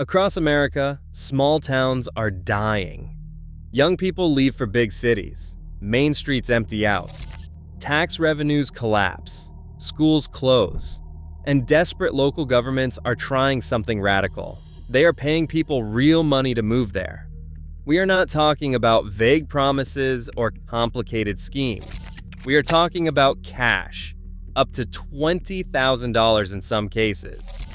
Across America, small towns are dying. Young people leave for big cities. Main streets empty out. Tax revenues collapse. Schools close. And desperate local governments are trying something radical. They are paying people real money to move there. We are not talking about vague promises or complicated schemes. We are talking about cash, up to $20,000 in some cases,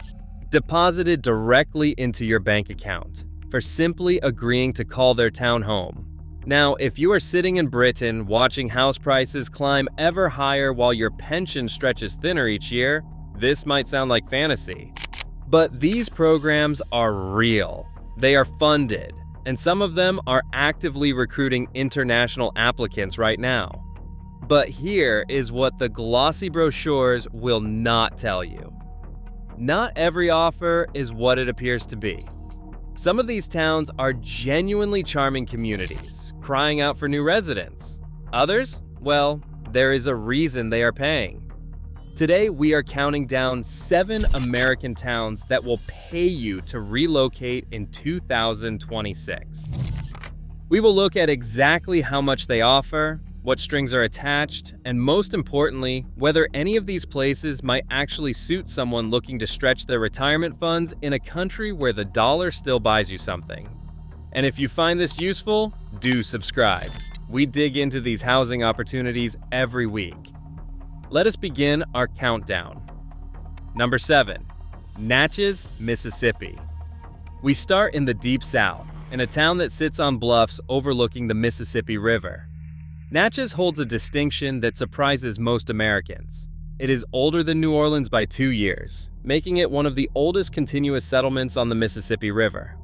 deposited directly into your bank account for simply agreeing to call their town home. Now, if you are sitting in Britain watching house prices climb ever higher while your pension stretches thinner each year, this might sound like fantasy. But these programs are real. They are funded, and some of them are actively recruiting international applicants right now. But here is what the glossy brochures will not tell you. Not every offer is what it appears to be. Some of these towns are genuinely charming communities, crying out for new residents. Others, well, there is a reason they are paying. Today, we are counting down 7 American towns that will pay you to relocate in 2026. We will look at exactly how much they offer, what strings are attached, and most importantly, whether any of these places might actually suit someone looking to stretch their retirement funds in a country where the dollar still buys you something. And if you find this useful, do subscribe. We dig into these housing opportunities every week. Let us begin our countdown. Number 7, Natchez, Mississippi. We start in the Deep South, in a town that sits on bluffs overlooking the Mississippi River. Natchez holds a distinction that surprises most Americans. It is older than New Orleans by 2 years, making it one of the oldest continuous settlements on the Mississippi River.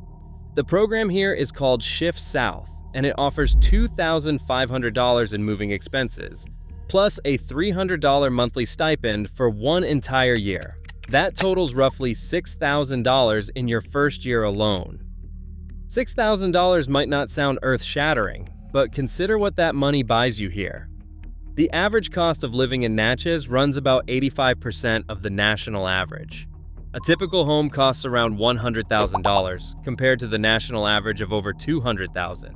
The program here is called Shift South, and it offers $2,500 in moving expenses, plus a $300 monthly stipend for 1 entire year. That totals roughly $6,000 in your first year alone. $6,000 might not sound earth-shattering, but consider what that money buys you here. The average cost of living in Natchez runs about 85% of the national average. A typical home costs around $100,000 compared to the national average of over $200,000.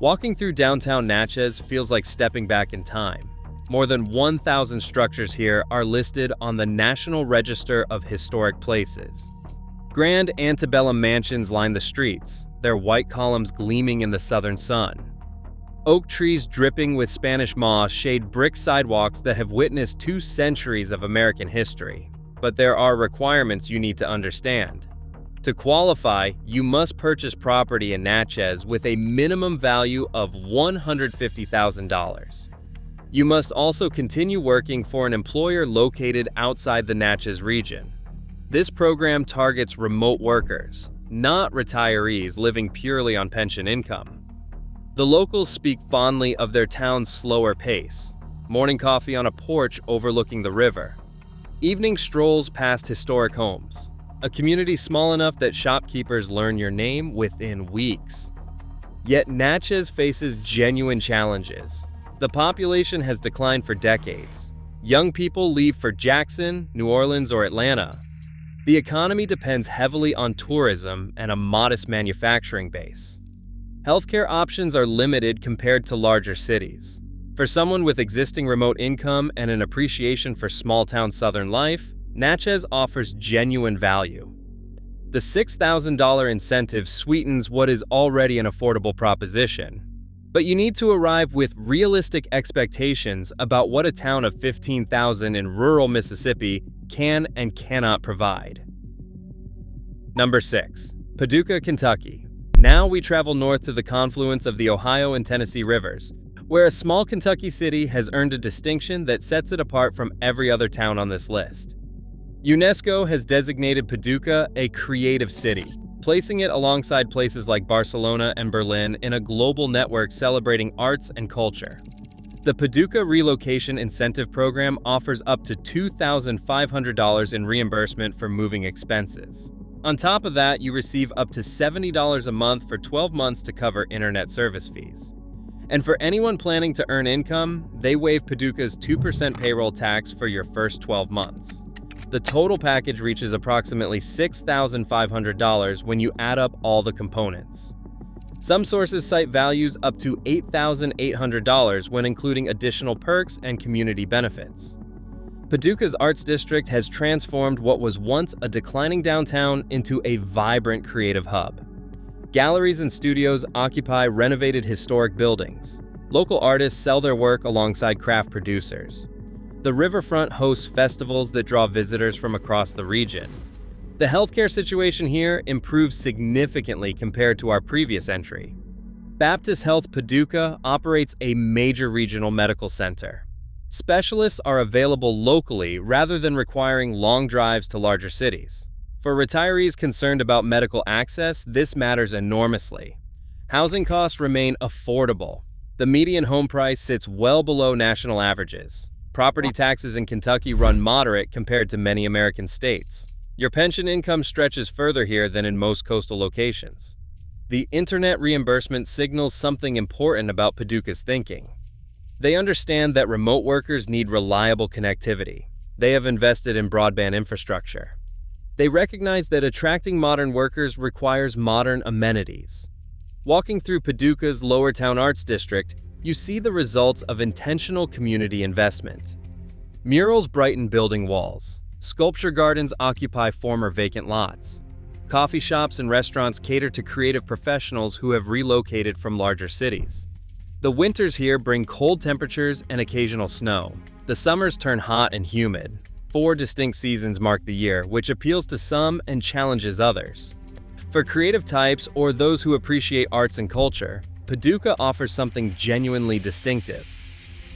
Walking through downtown Natchez feels like stepping back in time. More than 1,000 structures here are listed on the National Register of Historic Places. Grand antebellum mansions line the streets, their white columns gleaming in the southern sun. Oak trees dripping with Spanish moss shade brick sidewalks that have witnessed 2 centuries of American history. But there are requirements you need to understand. To qualify, you must purchase property in Natchez with a minimum value of $150,000. You must also continue working for an employer located outside the Natchez region. This program targets remote workers, not retirees living purely on pension income. The locals speak fondly of their town's slower pace, morning coffee on a porch overlooking the river, evening strolls past historic homes, a community small enough that shopkeepers learn your name within weeks. Yet Natchez faces genuine challenges. The population has declined for decades. Young people leave for Jackson, New Orleans, or Atlanta. The economy depends heavily on tourism and a modest manufacturing base. Healthcare options are limited compared to larger cities. For someone with existing remote income and an appreciation for small-town southern life, Natchez offers genuine value. The $6,000 incentive sweetens what is already an affordable proposition. But you need to arrive with realistic expectations about what a town of 15,000 in rural Mississippi can and cannot provide. Number 6, Paducah, Kentucky. Now we travel north to the confluence of the Ohio and Tennessee rivers, where a small Kentucky city has earned a distinction that sets it apart from every other town on this list. UNESCO has designated Paducah a creative city, placing it alongside places like Barcelona and Berlin in a global network celebrating arts and culture. The Paducah Relocation Incentive Program offers up to $2,500 in reimbursement for moving expenses. On top of that, you receive up to $70 a month for 12 months to cover internet service fees. And for anyone planning to earn income, they waive Paducah's 2% payroll tax for your first 12 months. The total package reaches approximately $6,500 when you add up all the components. Some sources cite values up to $8,800 when including additional perks and community benefits. Paducah's Arts District has transformed what was once a declining downtown into a vibrant creative hub. Galleries and studios occupy renovated historic buildings. Local artists sell their work alongside craft producers. The riverfront hosts festivals that draw visitors from across the region. The healthcare situation here improves significantly compared to our previous entry. Baptist Health Paducah operates a major regional medical center. Specialists are available locally rather than requiring long drives to larger cities. For retirees concerned about medical access, this matters enormously. Housing costs remain affordable. The median home price sits well below national averages. Property taxes in Kentucky run moderate compared to many American states. Your pension income stretches further here than in most coastal locations. The internet reimbursement signals something important about Paducah's thinking. They understand that remote workers need reliable connectivity. They have invested in broadband infrastructure. They recognize that attracting modern workers requires modern amenities. Walking through Paducah's Lower Town Arts District, you see the results of intentional community investment. Murals brighten building walls. Sculpture gardens occupy former vacant lots. Coffee shops and restaurants cater to creative professionals who have relocated from larger cities. The winters here bring cold temperatures and occasional snow. The summers turn hot and humid. 4 distinct seasons mark the year, which appeals to some and challenges others. For creative types or those who appreciate arts and culture, Paducah offers something genuinely distinctive.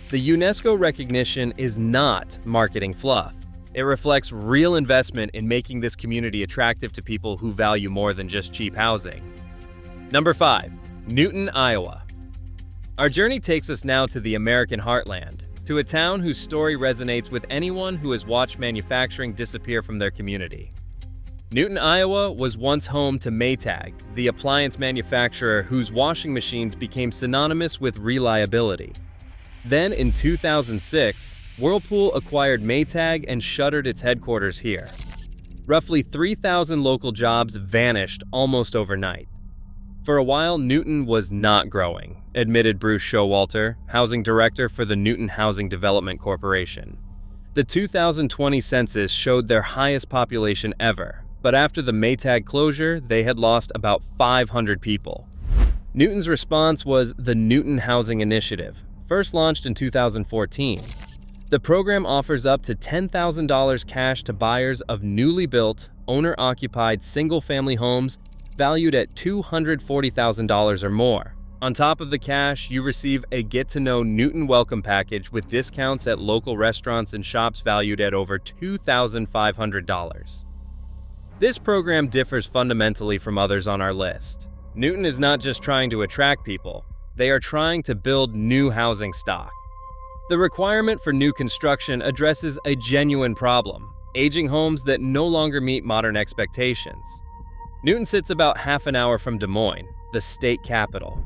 The UNESCO recognition is not marketing fluff. It reflects real investment in making this community attractive to people who value more than just cheap housing. Number 5. Newton, Iowa. Our journey takes us now to the American heartland, to a town whose story resonates with anyone who has watched manufacturing disappear from their community. Newton, Iowa was once home to Maytag, the appliance manufacturer whose washing machines became synonymous with reliability. Then in 2006, Whirlpool acquired Maytag and shuttered its headquarters here. Roughly 3,000 local jobs vanished almost overnight. For a while, Newton was not growing, admitted Bruce Showalter, housing director for the Newton Housing Development Corporation. The 2020 census showed their highest population ever, but after the Maytag closure, they had lost about 500 people. Newton's response was the Newton Housing Initiative, first launched in 2014. The program offers up to $10,000 cash to buyers of newly built, owner-occupied single-family homes valued at $240,000 or more. On top of the cash, you receive a Get-to-Know Newton welcome package with discounts at local restaurants and shops valued at over $2,500. This program differs fundamentally from others on our list. Newton is not just trying to attract people, they are trying to build new housing stock. The requirement for new construction addresses a genuine problem: aging homes that no longer meet modern expectations. Newton sits about half an hour from Des Moines, the state capital.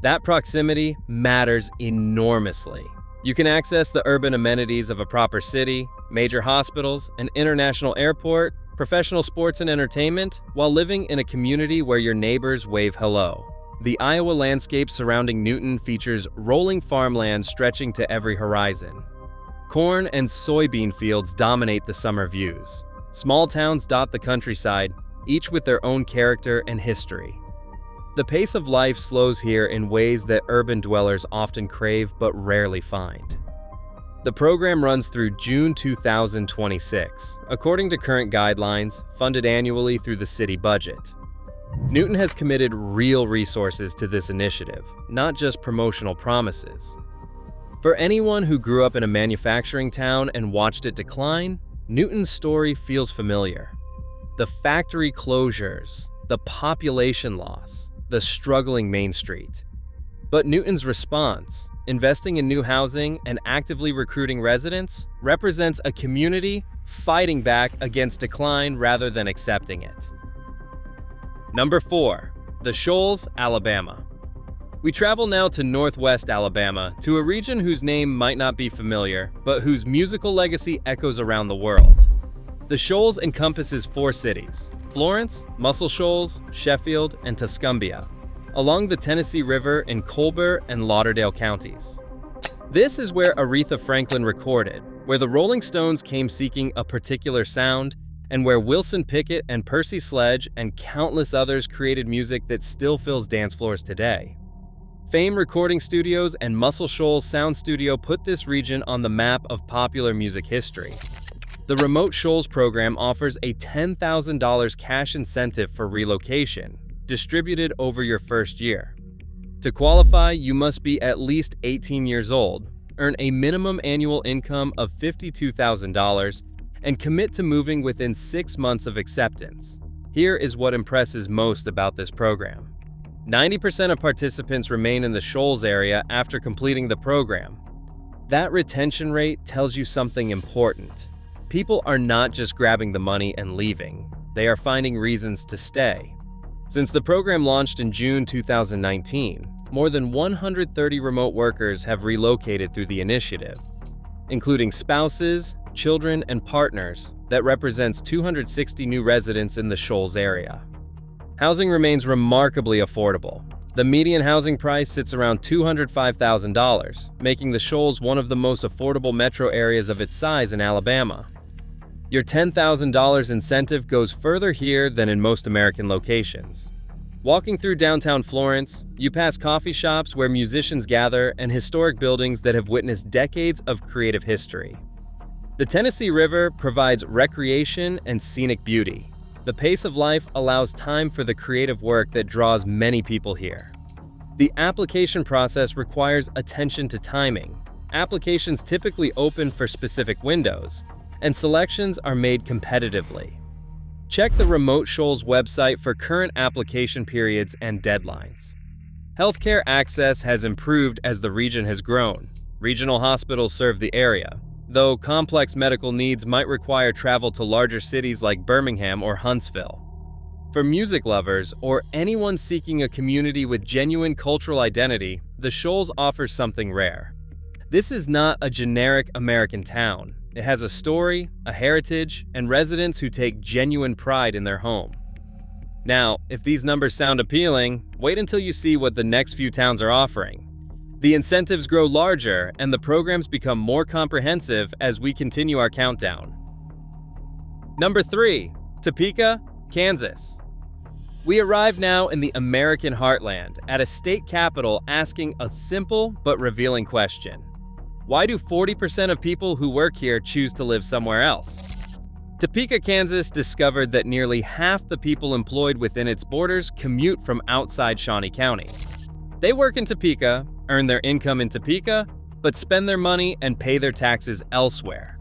That proximity matters enormously. You can access the urban amenities of a proper city, major hospitals, an international airport, professional sports and entertainment, while living in a community where your neighbors wave hello. The Iowa landscape surrounding Newton features rolling farmland stretching to every horizon. Corn and soybean fields dominate the summer views. Small towns dot the countryside, each with their own character and history. The pace of life slows here in ways that urban dwellers often crave but rarely find. The program runs through June 2026, according to current guidelines, funded annually through the city budget. Newton has committed real resources to this initiative, not just promotional promises. For anyone who grew up in a manufacturing town and watched it decline, Newton's story feels familiar. The factory closures, the population loss, the struggling Main Street. But Newton's response, investing in new housing and actively recruiting residents, represents a community fighting back against decline rather than accepting it. Number 4. The Shoals, Alabama. We travel now to Northwest Alabama, to a region whose name might not be familiar, but whose musical legacy echoes around the world. The Shoals encompasses 4 cities: Florence, Muscle Shoals, Sheffield, and Tuscumbia, along the Tennessee River in Colbert and Lauderdale counties. This is where Aretha Franklin recorded, where the Rolling Stones came seeking a particular sound, and where Wilson Pickett and Percy Sledge and countless others created music that still fills dance floors today. Fame Recording Studios and Muscle Shoals Sound Studio put this region on the map of popular music history. The Remote Shoals program offers a $10,000 cash incentive for relocation, distributed over your first year. To qualify, you must be at least 18 years old, earn a minimum annual income of $52,000, and commit to moving within 6 months of acceptance. Here is what impresses most about this program. 90% of participants remain in the Shoals area after completing the program. That retention rate tells you something important. People are not just grabbing the money and leaving. They are finding reasons to stay. Since the program launched in June 2019, more than 130 remote workers have relocated through the initiative, including spouses, children, and partners. That represents 260 new residents in the Shoals area. Housing remains remarkably affordable. The median housing price sits around $205,000, making the Shoals one of the most affordable metro areas of its size in Alabama. Your $10,000 incentive goes further here than in most American locations. Walking through downtown Florence, you pass coffee shops where musicians gather and historic buildings that have witnessed decades of creative history. The Tennessee River provides recreation and scenic beauty. The pace of life allows time for the creative work that draws many people here. The application process requires attention to timing. Applications typically open for specific windows, and selections are made competitively. Check the Remote Shoals website for current application periods and deadlines. Healthcare access has improved as the region has grown. Regional hospitals serve the area, though complex medical needs might require travel to larger cities like Birmingham or Huntsville. For music lovers or anyone seeking a community with genuine cultural identity, the Shoals offers something rare. This is not a generic American town. It has a story, a heritage, and residents who take genuine pride in their home. Now, if these numbers sound appealing, wait until you see what the next few towns are offering. The incentives grow larger and the programs become more comprehensive as we continue our countdown. Number 3, Topeka, Kansas. We arrive now in the American heartland, at a state capital asking a simple but revealing question. Why do 40% of people who work here choose to live somewhere else? Topeka, Kansas discovered that nearly half the people employed within its borders commute from outside Shawnee County. They work in Topeka, earn their income in Topeka, but spend their money and pay their taxes elsewhere.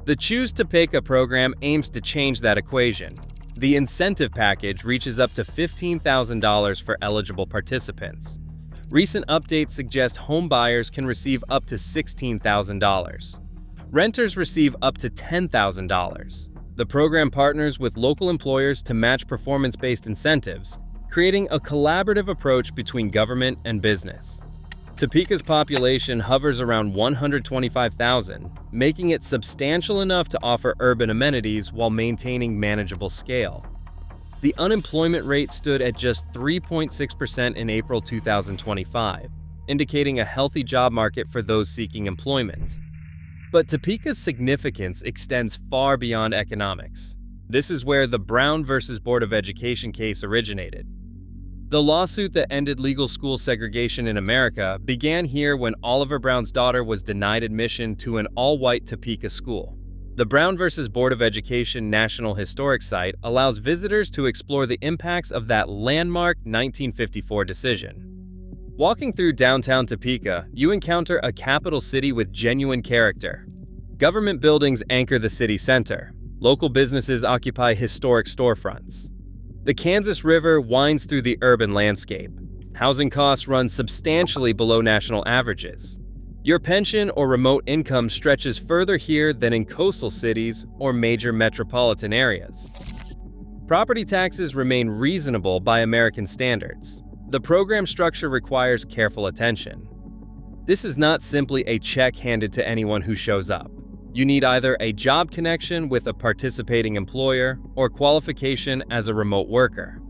The Choose Topeka program aims to change that equation. The incentive package reaches up to $15,000 for eligible participants. Recent updates suggest home buyers can receive up to $16,000. Renters receive up to $10,000. The program partners with local employers to match performance-based incentives, creating a collaborative approach between government and business. Topeka's population hovers around 125,000, making it substantial enough to offer urban amenities while maintaining manageable scale. The unemployment rate stood at just 3.6% in April 2025, indicating a healthy job market for those seeking employment. But Topeka's significance extends far beyond economics. This is where the Brown versus Board of Education case originated. The lawsuit that ended legal school segregation in America began here when Oliver Brown's daughter was denied admission to an all-white Topeka school. The Brown versus Board of Education National Historic Site allows visitors to explore the impacts of that landmark 1954 decision. Walking through downtown Topeka, you encounter a capital city with genuine character. Government buildings anchor the city center. Local businesses occupy historic storefronts. The Kansas River winds through the urban landscape. Housing costs run substantially below national averages. Your pension or remote income stretches further here than in coastal cities or major metropolitan areas. Property taxes remain reasonable by American standards. The program structure requires careful attention. This is not simply a check handed to anyone who shows up. You need either a job connection with a participating employer or qualification as a remote worker.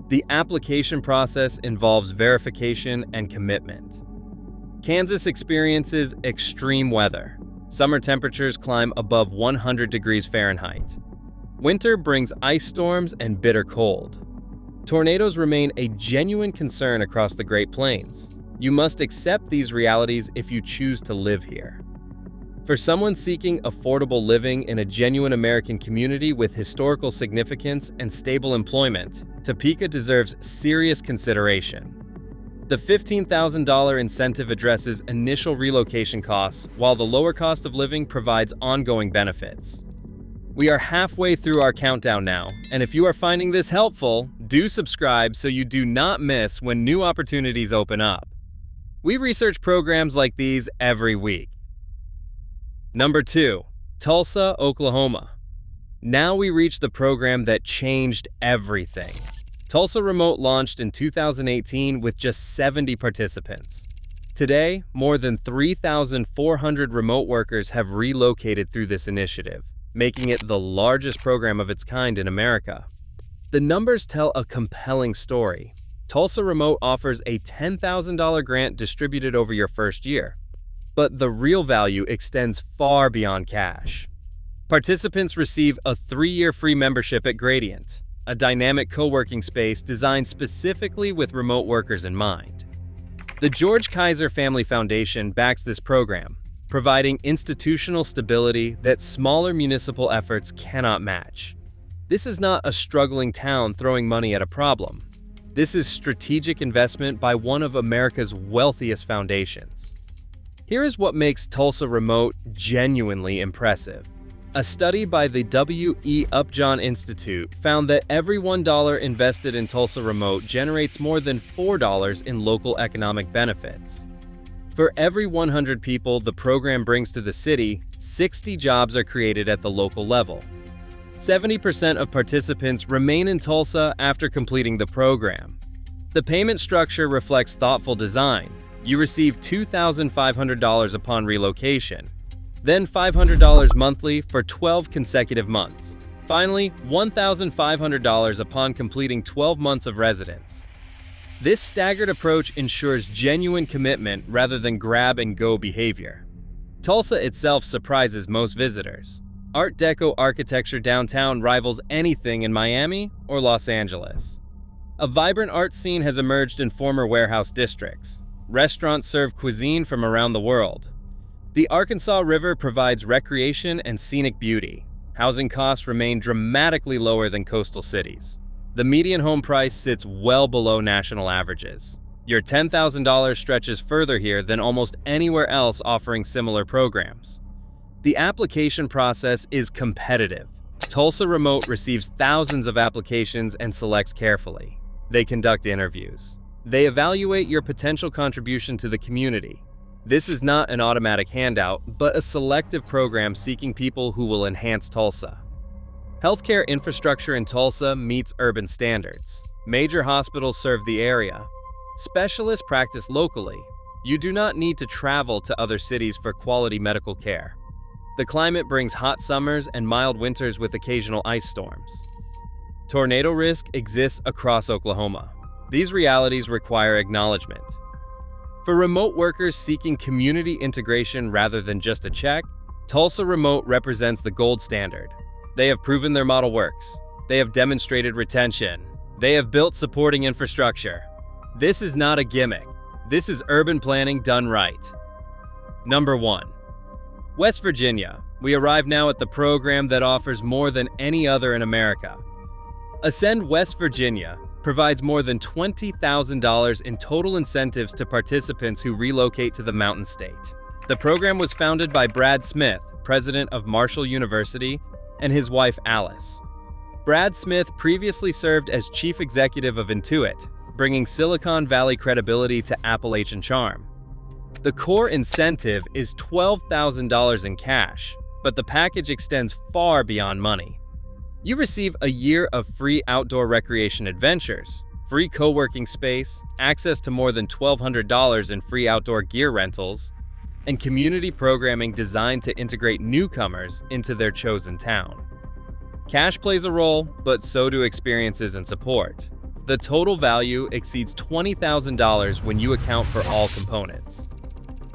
The application process involves verification and commitment. Kansas experiences extreme weather. Summer temperatures climb above 100 degrees Fahrenheit. Winter brings ice storms and bitter cold. Tornadoes remain a genuine concern across the Great Plains. You must accept these realities if you choose to live here. For someone seeking affordable living in a genuine American community with historical significance and stable employment, Topeka deserves serious consideration. The $15,000 incentive addresses initial relocation costs, while the lower cost of living provides ongoing benefits. We are halfway through our countdown now, and if you are finding this helpful, do subscribe so you do not miss when new opportunities open up. We research programs like these every week. Number 2, Tulsa, Oklahoma. Now we reach the program that changed everything. Tulsa Remote launched in 2018 with just 70 participants. Today, more than 3,400 remote workers have relocated through this initiative, making it the largest program of its kind in America. The numbers tell a compelling story. Tulsa Remote offers a $10,000 grant distributed over your first year. But the real value extends far beyond cash. Participants receive a 3-year free membership at Gradient, a dynamic co-working space designed specifically with remote workers in mind. The George Kaiser Family Foundation backs this program, providing institutional stability that smaller municipal efforts cannot match. This is not a struggling town throwing money at a problem. This is strategic investment by one of America's wealthiest foundations. Here is what makes Tulsa Remote genuinely impressive. A study by the W.E. Upjohn Institute found that every $1 invested in Tulsa Remote generates more than $4 in local economic benefits. For every 100 people the program brings to the city, 60 jobs are created at the local level. 70% of participants remain in Tulsa after completing the program. The payment structure reflects thoughtful design. You receive $2,500 upon relocation, then $500 monthly for 12 consecutive months. Finally, $1,500 upon completing 12 months of residence. This staggered approach ensures genuine commitment rather than grab-and-go behavior. Tulsa itself surprises most visitors. Art Deco architecture downtown rivals anything in Miami or Los Angeles. A vibrant art scene has emerged in former warehouse districts. Restaurants serve cuisine from around the world. The Arkansas River provides recreation and scenic beauty. Housing costs remain dramatically lower than coastal cities. The median home price sits well below national averages. Your $10,000 stretches further here than almost anywhere else offering similar programs. The application process is competitive. Tulsa Remote receives thousands of applications and selects carefully. They conduct interviews. They evaluate your potential contribution to the community. This is not an automatic handout, but a selective program seeking people who will enhance Tulsa. Healthcare infrastructure in Tulsa meets urban standards. Major hospitals serve the area. Specialists practice locally. You do not need to travel to other cities for quality medical care. The climate brings hot summers and mild winters with occasional ice storms. Tornado risk exists across Oklahoma. These realities require acknowledgement. For remote workers seeking community integration rather than just a check, Tulsa Remote represents the gold standard. They have proven their model works. They have demonstrated retention. They have built supporting infrastructure. This is not a gimmick. This is urban planning done right. Number 1. West Virginia. We arrive now at the program that offers more than any other in America. Ascend West Virginia provides more than $20,000 in total incentives to participants who relocate to the Mountain State. The program was founded by Brad Smith, president of Marshall University, and his wife Alice. Brad Smith previously served as chief executive of Intuit, bringing Silicon Valley credibility to Appalachian charm. The core incentive is $12,000 in cash, but the package extends far beyond money. You receive a year of free outdoor recreation adventures, free co-working space, access to more than $1,200 in free outdoor gear rentals, and community programming designed to integrate newcomers into their chosen town. Cash plays a role, but so do experiences and support. The total value exceeds $20,000 when you account for all components.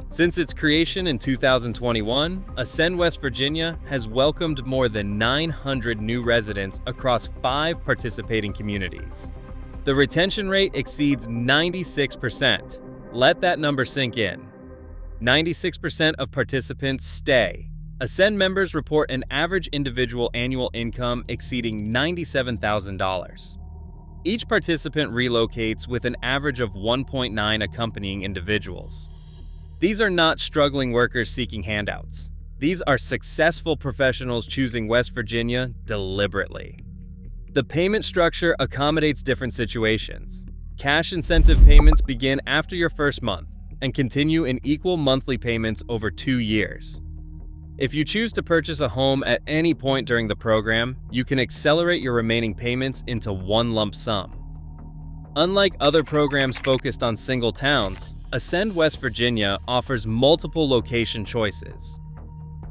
Since its creation in 2021, Ascend West Virginia has welcomed more than 900 new residents across 5 participating communities. The retention rate exceeds 96%. Let that number sink in. 96% of participants stay. Ascend members report an average individual annual income exceeding $97,000. Each participant relocates with an average of 1.9 accompanying individuals. These are not struggling workers seeking handouts. These are successful professionals choosing West Virginia deliberately. The payment structure accommodates different situations. Cash incentive payments begin after your first month and continue in equal monthly payments over 2 years. If you choose to purchase a home at any point during the program, you can accelerate your remaining payments into one lump sum. Unlike other programs focused on single towns, Ascend West Virginia offers multiple location choices.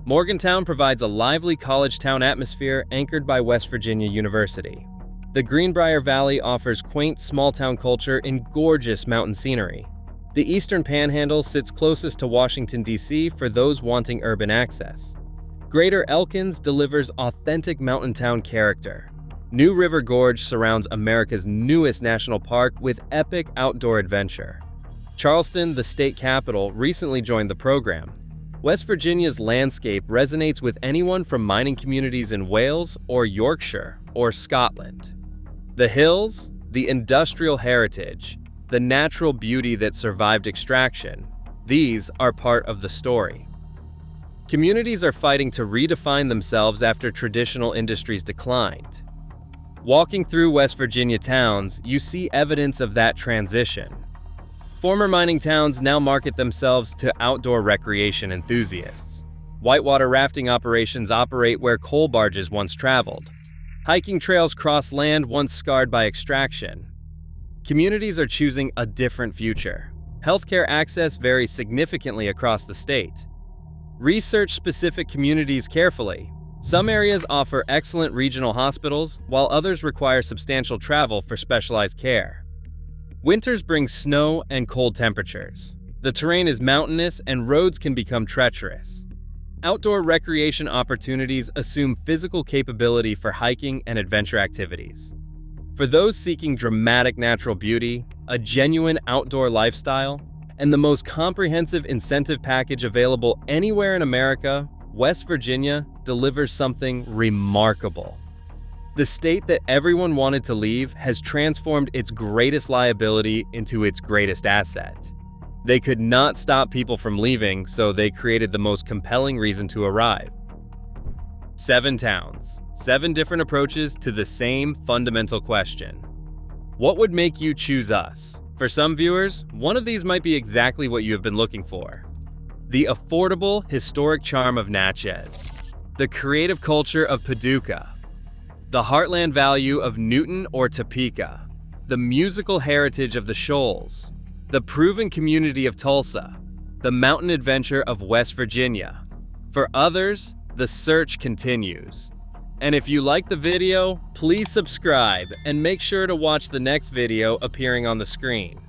Morgantown provides a lively college town atmosphere anchored by West Virginia University. The Greenbrier Valley offers quaint small-town culture and gorgeous mountain scenery. The Eastern Panhandle sits closest to Washington, D.C. for those wanting urban access. Greater Elkins delivers authentic mountain town character. New River Gorge surrounds America's newest national park with epic outdoor adventure. Charleston, the state capital, recently joined the program. West Virginia's landscape resonates with anyone from mining communities in Wales or Yorkshire or Scotland. The hills, the industrial heritage, the natural beauty that survived extraction, these are part of the story. Communities are fighting to redefine themselves after traditional industries declined. Walking through West Virginia towns, you see evidence of that transition. Former mining towns now market themselves to outdoor recreation enthusiasts. Whitewater rafting operations operate where coal barges once traveled. Hiking trails cross land once scarred by extraction. Communities are choosing a different future. Healthcare access varies significantly across the state. Research specific communities carefully. Some areas offer excellent regional hospitals, while others require substantial travel for specialized care. Winters bring snow and cold temperatures. The terrain is mountainous and roads can become treacherous. Outdoor recreation opportunities assume physical capability for hiking and adventure activities. For those seeking dramatic natural beauty, a genuine outdoor lifestyle, and the most comprehensive incentive package available anywhere in America, West Virginia delivers something remarkable. The state that everyone wanted to leave has transformed its greatest liability into its greatest asset. They could not stop people from leaving, so they created the most compelling reason to arrive. 7 towns, 7 different approaches to the same fundamental question. What would make you choose us? For some viewers, one of these might be exactly what you have been looking for. The affordable, historic charm of Natchez, the creative culture of Paducah, the heartland value of Newton or Topeka, the musical heritage of the Shoals, the proven community of Tulsa, the mountain adventure of West Virginia. For others, the search continues. And if you like the video, please subscribe and make sure to watch the next video appearing on the screen.